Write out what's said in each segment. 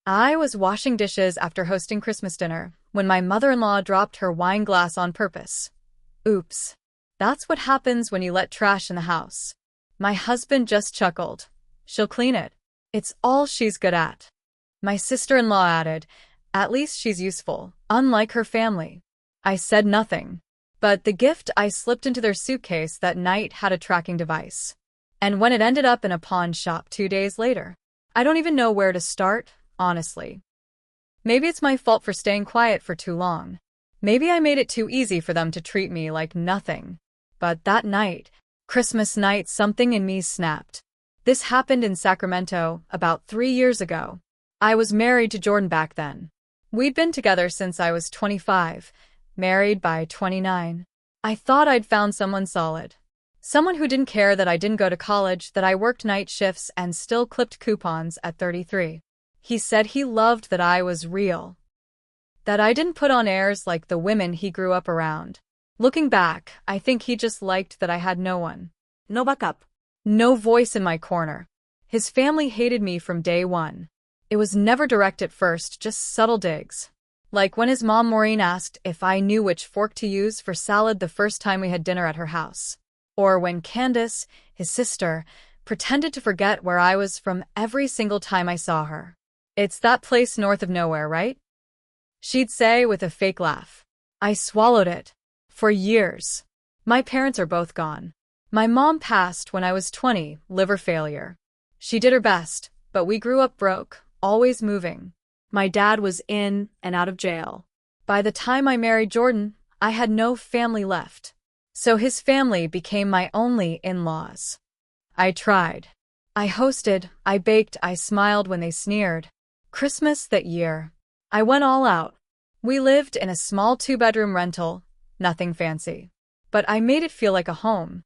I was washing dishes after hosting Christmas dinner when my mother-in-law dropped her wine glass on purpose. Oops. That's what happens when you let trash in the house. My husband just chuckled. She'll clean it. It's all she's good at. My sister-in-law added, at least she's useful, unlike her family. I said nothing. But the gift I slipped into their suitcase that night had a tracking device. And when it ended up in a pawn shop 2 days later, I don't even know where to start, honestly. Maybe it's my fault for staying quiet for too long. Maybe I made it too easy for them to treat me like nothing. But that night, Christmas night, something in me snapped. This happened in Sacramento about 3 years ago. I was married to Jordan back then. We'd been together since I was 25, married by 29. I thought I'd found someone solid. Someone who didn't care that I didn't go to college, that I worked night shifts and still clipped coupons at 33. He said he loved that I was real. That I didn't put on airs like the women he grew up around. Looking back, I think he just liked that I had no one. No backup. No voice in my corner. His family hated me from day one. It was never direct at first, just subtle digs. Like when his mom Maureen asked if I knew which fork to use for salad the first time we had dinner at her house. Or when Candace, his sister, pretended to forget where I was from every single time I saw her. It's that place north of nowhere, right? She'd say with a fake laugh. I swallowed it. For years. My parents are both gone. My mom passed when I was 20, liver failure. She did her best, but we grew up broke, always moving. My dad was in and out of jail. By the time I married Jordan, I had no family left. So his family became my only in-laws. I tried. I hosted, I baked, I smiled when they sneered. Christmas that year, I went all out. We lived in a small 2-bedroom rental, nothing fancy. But I made it feel like a home.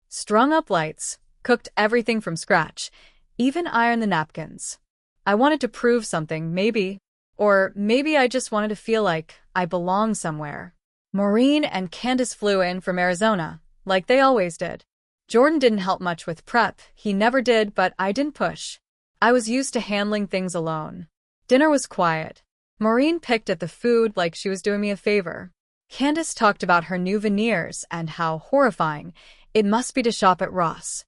Strung up lights, cooked everything from scratch, even ironed the napkins. I wanted to prove something, maybe. Or maybe I just wanted to feel like I belonged somewhere. Maureen and Candace flew in from Arizona, like they always did. Jordan didn't help much with prep, he never did, but I didn't push. I was used to handling things alone. Dinner was quiet. Maureen picked at the food like she was doing me a favor. Candace talked about her new veneers and how horrifying it must be to shop at Ross.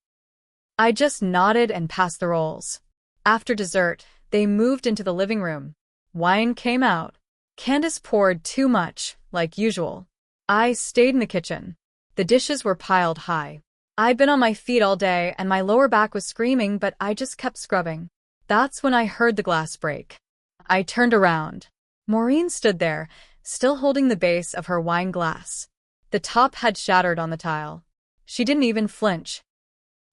I just nodded and passed the rolls. After dessert, they moved into the living room. Wine came out. Candace poured too much, like usual. I stayed in the kitchen. The dishes were piled high. I'd been on my feet all day and my lower back was screaming, but I just kept scrubbing. That's when I heard the glass break. I turned around. Maureen stood there, still holding the base of her wine glass. The top had shattered on the tile. She didn't even flinch.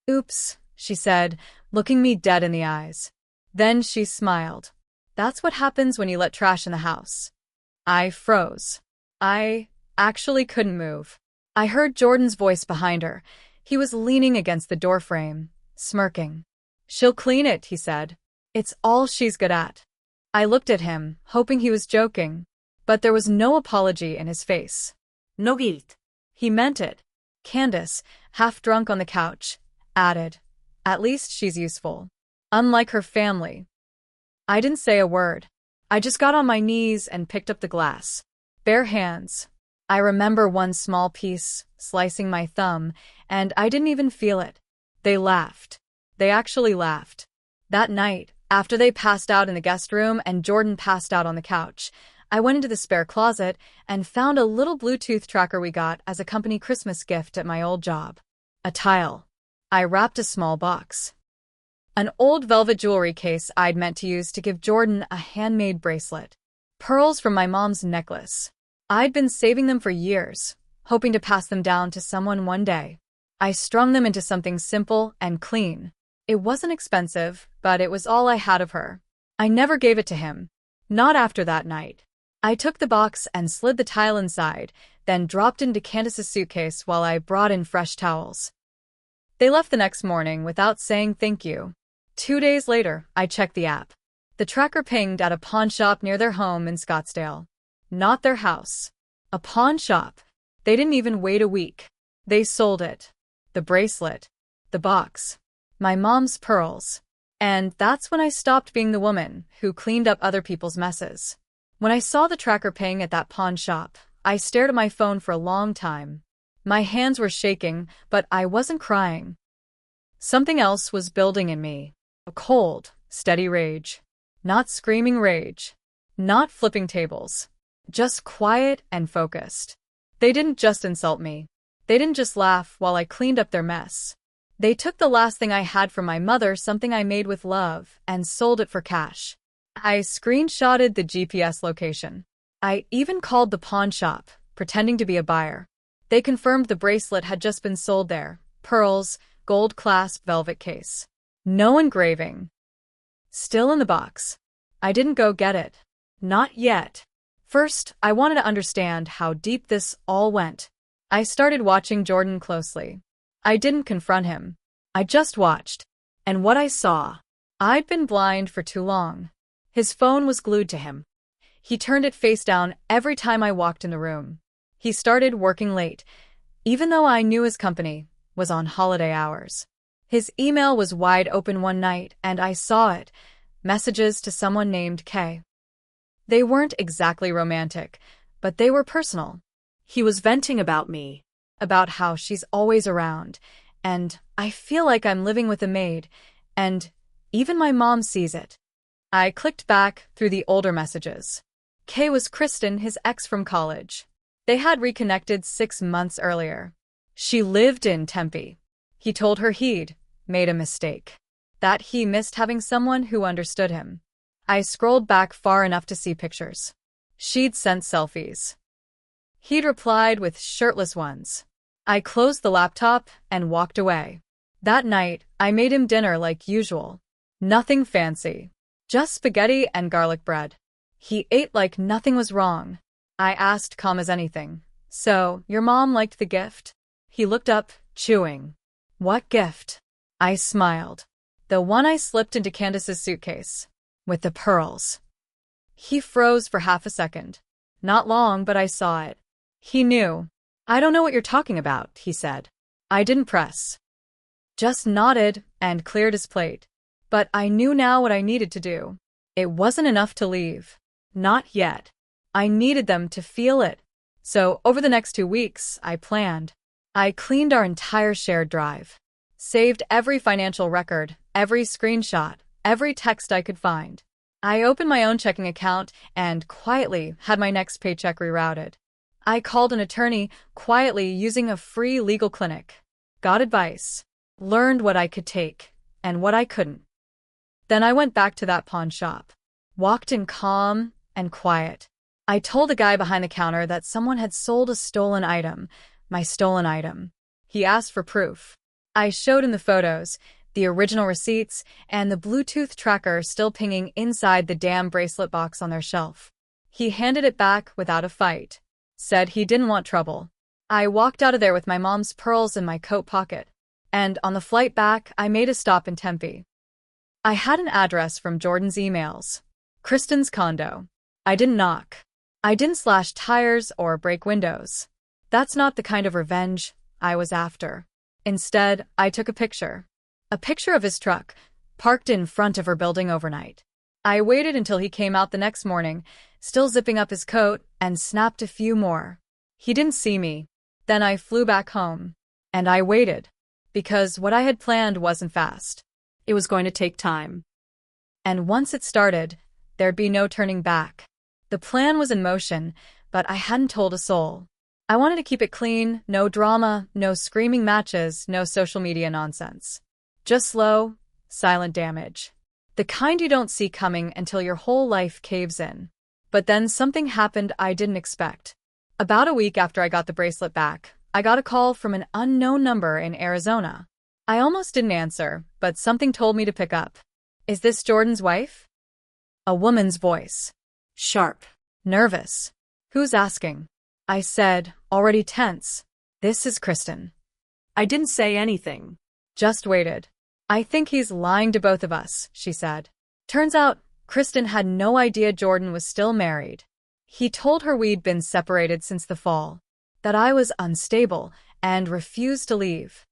Oops, she said, looking me dead in the eyes. Then she smiled. That's what happens when you let trash in the house. I froze. I actually couldn't move. I heard Jordan's voice behind her. He was leaning against the doorframe, smirking. She'll clean it, he said. It's all she's good at. I looked at him, hoping he was joking. But there was no apology in his face. No guilt. He meant it. Candace, half drunk on the couch, added, at least she's useful. Unlike her family. I didn't say a word. I just got on my knees and picked up the glass. Bare hands. I remember one small piece, slicing my thumb, and I didn't even feel it. They laughed. They actually laughed. That night, after they passed out in the guest room and Jordan passed out on the couch, I went into the spare closet and found a little Bluetooth tracker we got as a company Christmas gift at my old job. A tile. I wrapped a small box. An old velvet jewelry case I'd meant to use to give Jordan a handmade bracelet. Pearls from my mom's necklace. I'd been saving them for years, hoping to pass them down to someone one day. I strung them into something simple and clean. It wasn't expensive, but it was all I had of her. I never gave it to him. Not after that night. I took the box and slid the tile inside, then dropped into Candace's suitcase while I brought in fresh towels. They left the next morning without saying thank you. 2 days later, I checked the app. The tracker pinged at a pawn shop near their home in Scottsdale. Not their house. A pawn shop. They didn't even wait a week. They sold it. The bracelet. The box. My mom's pearls. And that's when I stopped being the woman who cleaned up other people's messes. When I saw the tracker ping at that pawn shop, I stared at my phone for a long time. My hands were shaking, but I wasn't crying. Something else was building in me. A cold, steady rage. Not screaming rage. Not flipping tables. Just quiet and focused. They didn't just insult me. They didn't just laugh while I cleaned up their mess. They took the last thing I had from my mother, something I made with love, and sold it for cash. I screenshotted the GPS location. I even called the pawn shop, pretending to be a buyer. They confirmed the bracelet had just been sold there. Pearls, gold clasp, velvet case. No engraving. Still in the box. I didn't go get it. Not yet. First, I wanted to understand how deep this all went. I started watching Jordan closely. I didn't confront him. I just watched. And what I saw, I'd been blind for too long. His phone was glued to him. He turned it face down every time I walked in the room. He started working late, even though I knew his company was on holiday hours. His email was wide open one night, and I saw it. Messages to someone named Kay. They weren't exactly romantic, but they were personal. He was venting about me, about how she's always around, and I feel like I'm living with a maid, and even my mom sees it. I clicked back through the older messages. Kay was Kristen, his ex from college. They had reconnected 6 months earlier. She lived in Tempe. He told her he'd made a mistake, that he missed having someone who understood him. I scrolled back far enough to see pictures. She'd sent selfies. He'd replied with shirtless ones. I closed the laptop and walked away. That night, I made him dinner like usual. Nothing fancy. Just spaghetti and garlic bread. He ate like nothing was wrong. I asked, calm as anything, "So, your mom liked the gift?" He looked up, chewing. "What gift?" I smiled. "The one I slipped into Candace's suitcase. With the pearls." He froze for half a second. Not long, but I saw it. He knew. "I don't know what you're talking about," he said. I didn't press. Just nodded and cleared his plate. But I knew now what I needed to do. It wasn't enough to leave. Not yet. I needed them to feel it. So, over the next 2 weeks, I planned. I cleaned our entire shared drive. Saved every financial record, every screenshot, every text I could find. I opened my own checking account and quietly had my next paycheck rerouted. I called an attorney, quietly using a free legal clinic. Got advice. Learned what I could take and what I couldn't. Then I went back to that pawn shop. Walked in calm and quiet. I told the guy behind the counter that someone had sold a stolen item, my stolen item. He asked for proof. I showed him the photos, the original receipts, and the Bluetooth tracker still pinging inside the damn bracelet box on their shelf. He handed it back without a fight. Said he didn't want trouble. I walked out of there with my mom's pearls in my coat pocket. And on the flight back, I made a stop in Tempe. I had an address from Jordan's emails. Kristen's condo. I didn't knock. I didn't slash tires or break windows. That's not the kind of revenge I was after. Instead, I took a picture. A picture of his truck, parked in front of her building overnight. I waited until he came out the next morning, still zipping up his coat, and snapped a few more. He didn't see me. Then I flew back home. And I waited. Because what I had planned wasn't fast. It was going to take time. And once it started, there'd be no turning back. The plan was in motion, but I hadn't told a soul. I wanted to keep it clean, no drama, no screaming matches, no social media nonsense. Just slow, silent damage. The kind you don't see coming until your whole life caves in. But then something happened I didn't expect. About a week after I got the bracelet back, I got a call from an unknown number in Arizona. I almost didn't answer, but something told me to pick up. "Is this Jordan's wife?" A woman's voice. Sharp. Nervous. "Who's asking?" I said, already tense. "This is Kristen." I didn't say anything. Just waited. "I think he's lying to both of us," she said. Turns out, Kristen had no idea Jordan was still married. He told her we'd been separated since the fall, that I was unstable and refused to leave.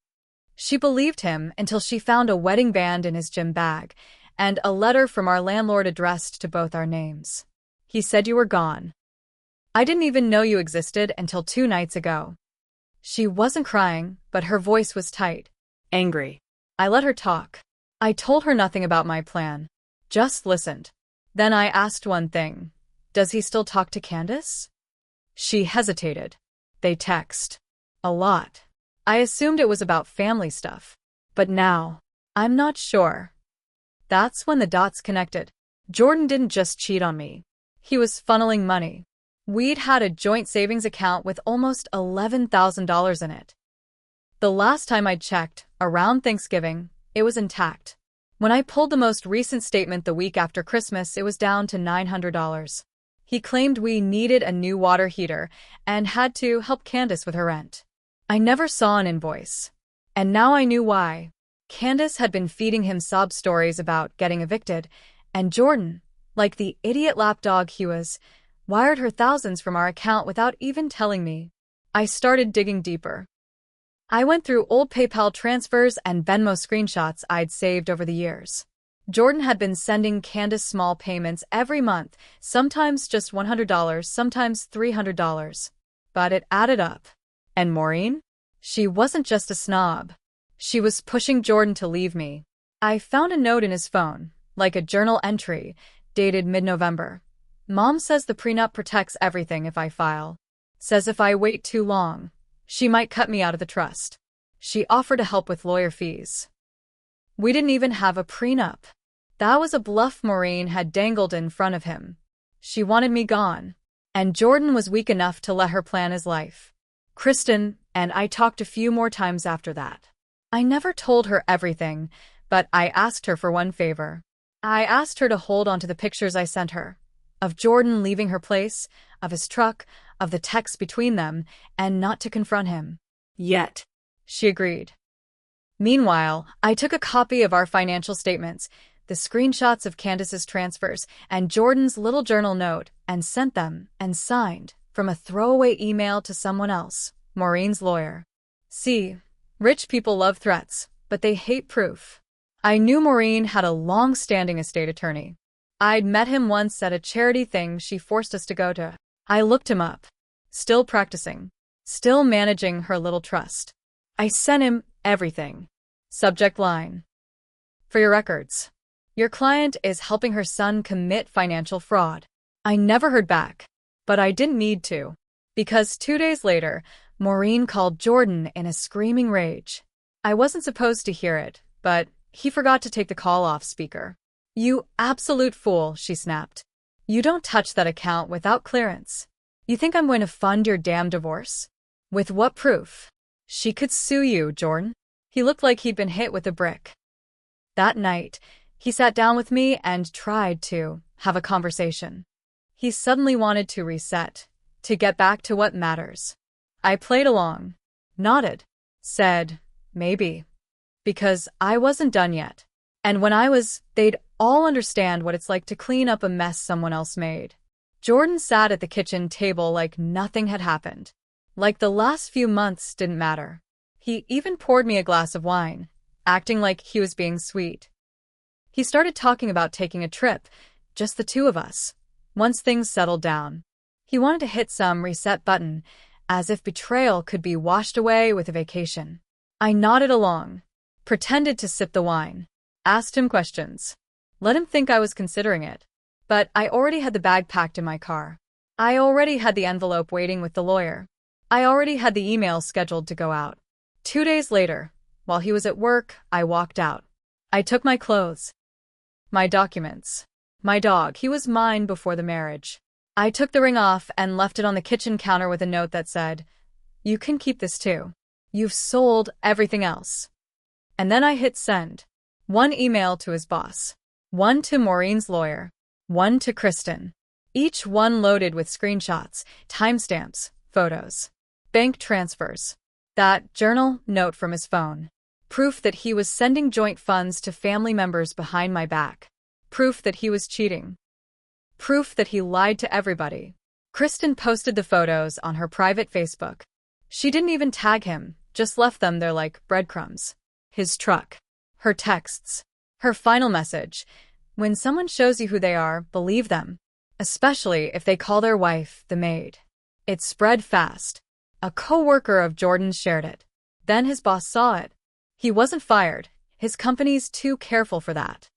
She believed him until she found a wedding band in his gym bag and a letter from our landlord addressed to both our names. He said you were gone. I didn't even know you existed until 2 nights ago. She wasn't crying, but her voice was tight, angry. I let her talk. I told her nothing about my plan. Just listened. Then I asked one thing. Does he still talk to Candace? She hesitated. They text. A lot. I assumed it was about family stuff. But now, I'm not sure. That's when the dots connected. Jordan didn't just cheat on me. He was funneling money. We'd had a joint savings account with almost $11,000 in it. The last time I'd checked, around Thanksgiving, it was intact. When I pulled the most recent statement the week after Christmas, it was down to $900. He claimed we needed a new water heater and had to help Candace with her rent. I never saw an invoice. And now I knew why. Candace had been feeding him sob stories about getting evicted, and Jordan, like the idiot lapdog he was, wired her thousands from our account without even telling me. I started digging deeper. I went through old PayPal transfers and Venmo screenshots I'd saved over the years. Jordan had been sending Candace small payments every month, sometimes just $100, sometimes $300. But it added up. And Maureen? She wasn't just a snob. She was pushing Jordan to leave me. I found a note in his phone, like a journal entry, dated mid-November. Mom says the prenup protects everything if I file. Says if I wait too long, she might cut me out of the trust. She offered to help with lawyer fees. We didn't even have a prenup. That was a bluff Maureen had dangled in front of him. She wanted me gone. And Jordan was weak enough to let her plan his life. Kristen and I talked a few more times after that. I never told her everything, but I asked her for one favor. I asked her to hold on to the pictures I sent her. Of Jordan leaving her place, of his truck, of the text between them, and not to confront him. Yet. She agreed. Meanwhile, I took a copy of our financial statements, the screenshots of Candace's transfers, and Jordan's little journal note, and sent them, and signed, from a throwaway email to someone else, Maureen's lawyer. See, rich people love threats, but they hate proof. I knew Maureen had a long-standing estate attorney. I'd met him once at a charity thing she forced us to go to. I looked him up. Still practicing. Still managing her little trust. I sent him everything. Subject line. For your records. Your client is helping her son commit financial fraud. I never heard back. But I didn't need to. Because 2 days later, Maureen called Jordan in a screaming rage. I wasn't supposed to hear it, but he forgot to take the call off speaker. You absolute fool, she snapped. You don't touch that account without clearance. You think I'm going to fund your damn divorce? With what proof? She could sue you, Jordan. He looked like he'd been hit with a brick. That night, he sat down with me and tried to have a conversation. He suddenly wanted to reset, to get back to what matters. I played along, nodded, said, maybe. Because I wasn't done yet. And when I was, they'd all understand what it's like to clean up a mess someone else made. Jordan sat at the kitchen table like nothing had happened. Like the last few months didn't matter. He even poured me a glass of wine, acting like he was being sweet. He started talking about taking a trip, just the two of us, once things settled down. He wanted to hit some reset button, as if betrayal could be washed away with a vacation. I nodded along, pretended to sip the wine, asked him questions. Let him think I was considering it. But I already had the bag packed in my car. I already had the envelope waiting with the lawyer. I already had the email scheduled to go out. 2 days later, while he was at work, I walked out. I took my clothes, my documents, my dog. He was mine before the marriage. I took the ring off and left it on the kitchen counter with a note that said, "You can keep this too. You've sold everything else." And then I hit send. 1 email to his boss. 1 to Maureen's lawyer. 1 to Kristen. Each one loaded with screenshots, timestamps, photos, bank transfers. That journal note from his phone. Proof that he was sending joint funds to family members behind my back. Proof that he was cheating. Proof that he lied to everybody. Kristen posted the photos on her private Facebook. She didn't even tag him, just left them there like breadcrumbs. his truck, her texts, her final message. When someone shows you who they are, believe them, especially if they call their wife the maid. It spread fast. A co-worker of Jordan's shared it. Then his boss saw it. He wasn't fired. His company's too careful for that.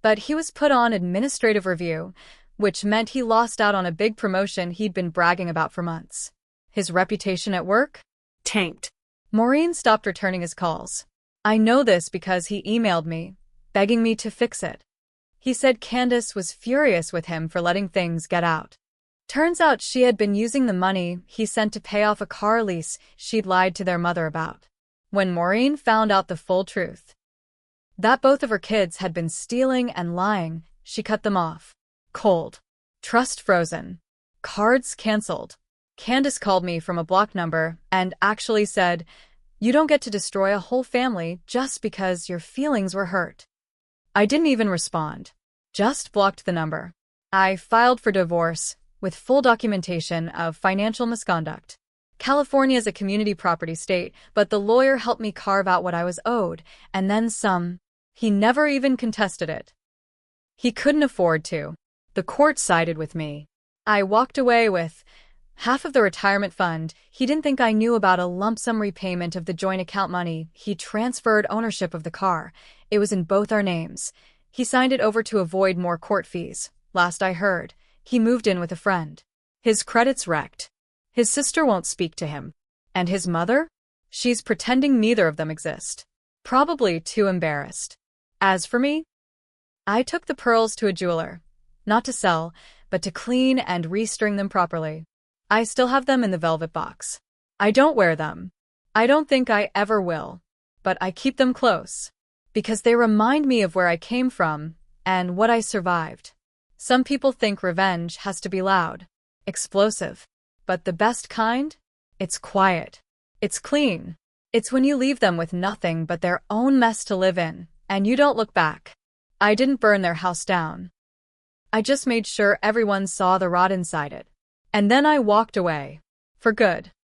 But he was put on administrative review, which meant he lost out on a big promotion he'd been bragging about for months. His reputation at work? Tanked. Maureen stopped returning his calls. I know this because he emailed me, begging me to fix it. He said Candace was furious with him for letting things get out. Turns out she had been using the money he sent to pay off a car lease she'd lied to their mother about. When Maureen found out the full truth, that both of her kids had been stealing and lying, she cut them off. Cold. Trust frozen. Cards canceled. Candace called me from a block number and actually said, "You don't get to destroy a whole family just because your feelings were hurt." I didn't even respond. Just blocked the number. I filed for divorce with full documentation of financial misconduct. California is a community property state, but the lawyer helped me carve out what I was owed, and then some. He never even contested it. He couldn't afford to. The court sided with me. I walked away with half of the retirement fund. He didn't think I knew about a lump sum repayment of the joint account money. He transferred ownership of the car. It was in both our names. He signed it over to avoid more court fees. Last I heard, he moved in with a friend. His credit's wrecked. His sister won't speak to him. And his mother? She's pretending neither of them exist. Probably too embarrassed. As for me, I took the pearls to a jeweler. Not to sell, but to clean and restring them properly. I still have them in the velvet box. I don't wear them. I don't think I ever will. But I keep them close. Because they remind me of where I came from and what I survived. Some people think revenge has to be loud, explosive. But the best kind? It's quiet. It's clean. It's when you leave them with nothing but their own mess to live in, and you don't look back. I didn't burn their house down. I just made sure everyone saw the rot inside it. And then I walked away. For good.